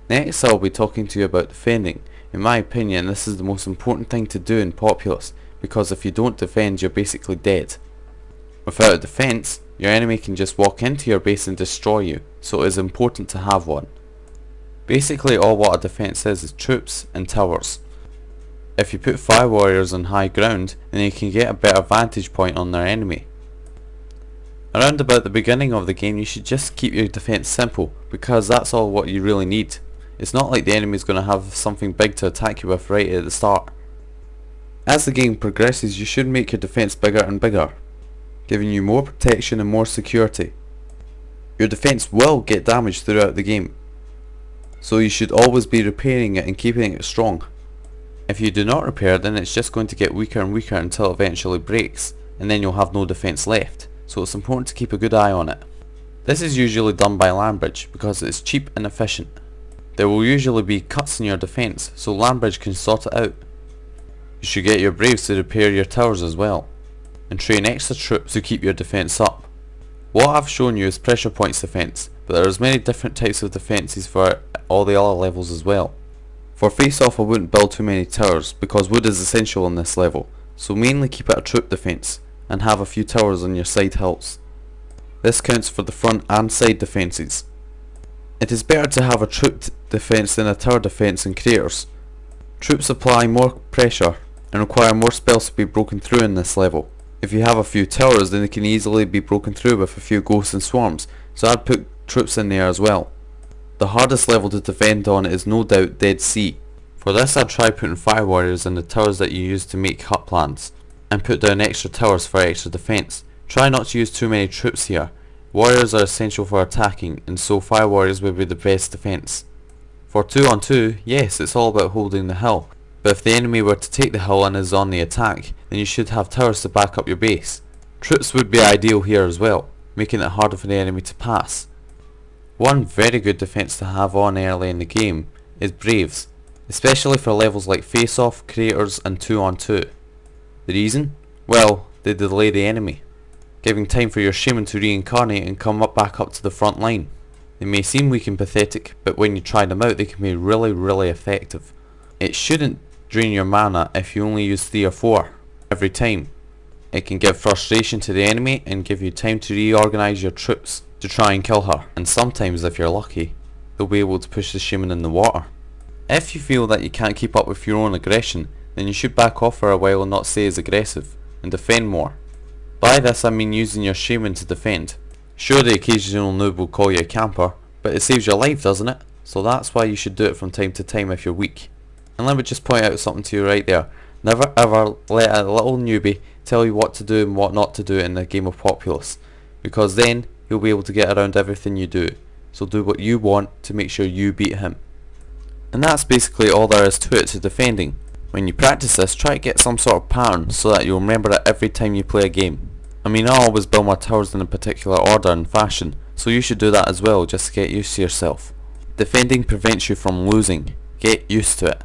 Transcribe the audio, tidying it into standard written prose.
Next I'll be talking to you about defending. In my opinion, this is the most important thing to do in Populous, because if you don't defend, you're basically dead. Without a defense, your enemy can just walk into your base and destroy you, so it is important to have one. Basically all what a defense is troops and towers. If you put fire warriors on high ground, then you can get a better vantage point on their enemy. Around about the beginning of the game, you should just keep your defense simple, because that's all what you really need. It's not like the enemy is going to have something big to attack you with right at the start. As the game progresses, you should make your defense bigger and bigger, giving you more protection and more security. Your defense will get damaged throughout the game, so you should always be repairing it and keeping it strong. If you do not repair, then it's just going to get weaker and weaker until it eventually breaks, and then you'll have no defense left, so it's important to keep a good eye on it. This is usually done by land bridge because it's cheap and efficient. There will usually be cuts in your defense, so land bridge can sort it out. You should get your braves to repair your towers as well, and train extra troops to keep your defense up. What I've shown you is pressure points defense, but there's many different types of defenses for all the other levels as well. For face off, I wouldn't build too many towers because wood is essential on this level, so mainly keep it a troop defense and have a few towers on your side hills. This counts for the front and side defenses. It is better to have a troop defense than a tower defense in creators. Troops apply more pressure and require more spells to be broken through in this level. If you have a few towers, then they can easily be broken through with a few ghosts and swarms, so I'd put troops in there as well. The hardest level to defend on is no doubt Dead Sea. For this I'd try putting fire warriors in the towers that you use to make hut plans, and put down extra towers for extra defense. Try not to use too many troops here. Warriors are essential for attacking, and so fire warriors will be the best defense. For 2 on 2, yes, it's all about holding the hill, but if the enemy were to take the hill and is on the attack, then you should have towers to back up your base. Troops would be ideal here as well, making it harder for the enemy to pass. One very good defense to have on early in the game is braves, especially for levels like face off, creators and 2 on 2. The reason? Well, they delay the enemy, giving time for your shaman to reincarnate and come back up to the front line. They may seem weak and pathetic, but when you try them out they can be really effective. It shouldn't drain your mana if you only use 3 or 4 every time. It can give frustration to the enemy and give you time to reorganize your troops to try and kill her, and sometimes if you're lucky, they'll be able to push the shaman in the water. If you feel that you can't keep up with your own aggression, then you should back off for a while and not stay as aggressive, and defend more. By this I mean using your shaman to defend. Sure, the occasional noob will call you a camper, but it saves your life, doesn't it? So that's why you should do it from time to time if you're weak. And let me just point out something to you right there. Never ever let a little newbie tell you what to do and what not to do in the game of Populous, because then he'll be able to get around everything you do. So do what you want to make sure you beat him. And that's basically all there is to it to defending. When you practice this, try to get some sort of pattern so that you'll remember it every time you play a game. I mean, I always build my towers in a particular order and fashion, so you should do that as well just to get used to yourself. Defending prevents you from losing. Get used to it.